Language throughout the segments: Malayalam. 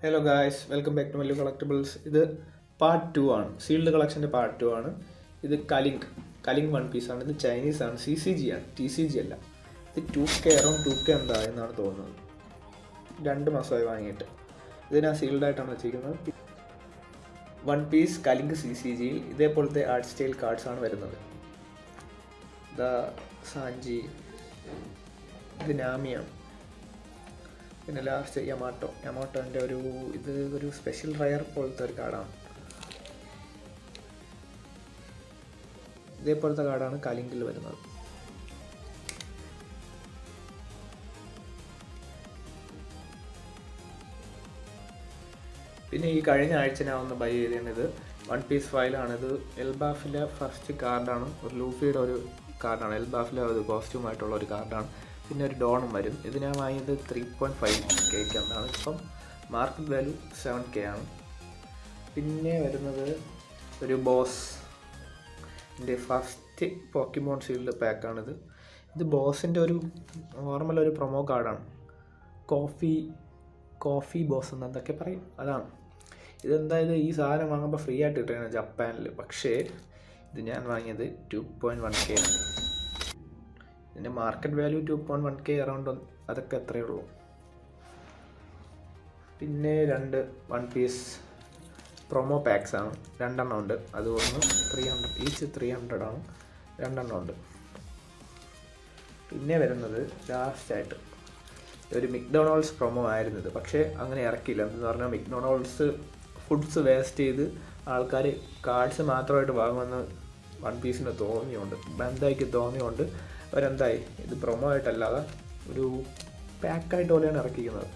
Hello guys, welcome back to Mallu collectibles. ഇത് പാർട്ട് 2 ആണ്, സീൽഡ് കളക്ഷൻ്റെ പാർട്ട് 2 ആണ്. ഇത് കലിംഗ് വൺ പീസാണ്. ഇത് ചൈനീസ് ആണ്, CCG ആണ്, TCG അല്ല. ഇത് 2K അറൗണ്ട് 2K എന്താ എന്നാണ് തോന്നുന്നത്. 2 മാസമായി വാങ്ങിയിട്ട്. ഇത് ഞാൻ സീൽഡായിട്ടാണ് വെച്ചിരിക്കുന്നത്. വൺ പീസ് കലിംഗ് CCGയിൽ ഇതേപോലത്തെ ആർട്ട് സ്റ്റൈൽ കാർഡ്സ് ആണ് വരുന്നത്. സാഞ്ചി, ഇത് നാമിയാണ്. പിന്നെ ലാസ്റ്റ് യമാട്ടോൻ്റെ ഒരു സ്പെഷ്യൽ റയർ പോലത്തെ ഒരു കാർഡാണ്. ഇതേപോലത്തെ കാർഡാണ് കലിങ്കിൽ വരുന്നത്. പിന്നെ ഈ കഴിഞ്ഞ ആഴ്ച ഞാൻ ഒന്ന് ബൈ ചെയ്തത് വൺ പീസ് ഫയലാണ്. ഇത് എൽബാഫിലെ ഫസ്റ്റ് കാർഡാണ്. ഒരു ലൂഫിയുടെ ഒരു കാർഡാണ്. എൽബാഫിലെ ഒരു കോസ്റ്റ്യൂമായിട്ടുള്ള ഒരു കാർഡാണ്. പിന്നെ ഒരു ഡോണും വരും. ഇത് ഞാൻ വാങ്ങിയത് 3.5K എന്നാണ്. ഇപ്പം മാർക്കറ്റ് വാല്യൂ 7K ആണ്. പിന്നെ വരുന്നത് ഒരു ബോസിൻ്റെ ഫസ്റ്റ് പോക്കിമോൺ സീൽഡ് പാക്കാണിത്. ഇത് ബോസിൻ്റെ ഒരു നോർമൽ ഒരു പ്രൊമോ കാർഡാണ്. കോഫി ബോസ് എന്നൊക്കെ പറയും, അതാണ്. ഇതെന്തായത് ഈ സാധനം വാങ്ങുമ്പോൾ ഫ്രീ ആയിട്ട് കിട്ടുകയാണ് ജപ്പാനിൽ. പക്ഷേ ഇത് ഞാൻ വാങ്ങിയത് 2.1K ആണ്. ഇതിൻ്റെ മാർക്കറ്റ് വാല്യൂ 2.1K അറൗണ്ട്, അതൊക്കെ എത്രയേ ഉള്ളൂ. പിന്നെ 2 വൺ പീസ് പ്രൊമോ പാക്സ് ആണ്. 2 എണ്ണം ഉണ്ട്. അത് ഒന്ന് 300 ഈച്ച് 300 ആണ്. 2 എണ്ണം ഉണ്ട്. പിന്നെ വരുന്നത് ലാസ്റ്റായിട്ട് ഒരു McDonald's പ്രൊമോ ആയിരുന്നത്. പക്ഷേ അങ്ങനെ ഇറക്കിയില്ല. എന്ന് പറഞ്ഞാൽ McDonald's ഫുഡ്സ് വേസ്റ്റ് ചെയ്ത് ആൾക്കാർ കാർഡ്സ് മാത്രമായിട്ട് വാങ്ങുമെന്ന് വൺ പീസിന് തോന്നിയുണ്ട്, ബന്ധായിക്ക് തോന്നിയുണ്ട്. അവരെന്തായി ഇത് പ്രൊമോ ആയിട്ടല്ലാതെ ഒരു പാക്കായിട്ട് പോലെയാണ് ഇറക്കിക്കുന്നത്.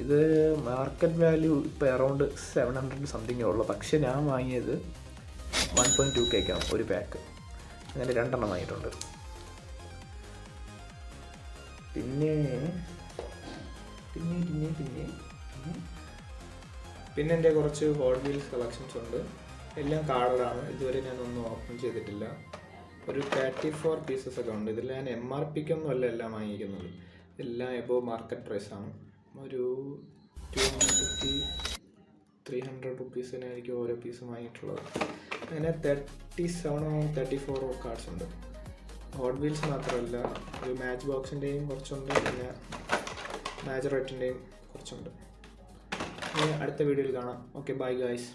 ഇത് മാർക്കറ്റ് വാല്യൂ ഇപ്പോൾ അറൗണ്ട് 700 സംതിങ്ങേ ഉള്ളൂ. പക്ഷേ ഞാൻ വാങ്ങിയത് 1.2K ഒരു പാക്ക്. അങ്ങനെ 2 എണ്ണം വാങ്ങിയിട്ടുണ്ട്. പിന്നെ എൻ്റെ കുറച്ച് ഹോട്ട് വീൽസ് കളക്ഷൻസ് ഉണ്ട്. എല്ലാം കാർഡാണ്. ഇതുവരെ ഞാനൊന്നും ഓപ്പൺ ചെയ്തിട്ടില്ല. ഒരു 34 പീസസ് ഒക്കെ ഉണ്ട്. ഇതിൽ ഞാൻ MRPക്കൊന്നും അല്ല എല്ലാം വാങ്ങിക്കുന്നത്. എല്ലാം എബോവ് മാർക്കറ്റ് പ്രൈസാണ്. ഒരു 250-300 റുപ്പീസിനായിരിക്കും ഓരോ പീസും വാങ്ങിയിട്ടുള്ളത്. അങ്ങനെ 37-34 കാർഡ്സ് ഉണ്ട്. ഹോട്ട് വീൽസ് മാത്രമല്ല, ഒരു മാച്ച് ബോക്സിൻ്റെയും കുറച്ചുണ്ട്. പിന്നെ മാജറേറ്റിൻ്റെയും കുറച്ചുണ്ട്. അടുത്ത വീഡിയോയിൽ കാണാം. Okay, bye guys.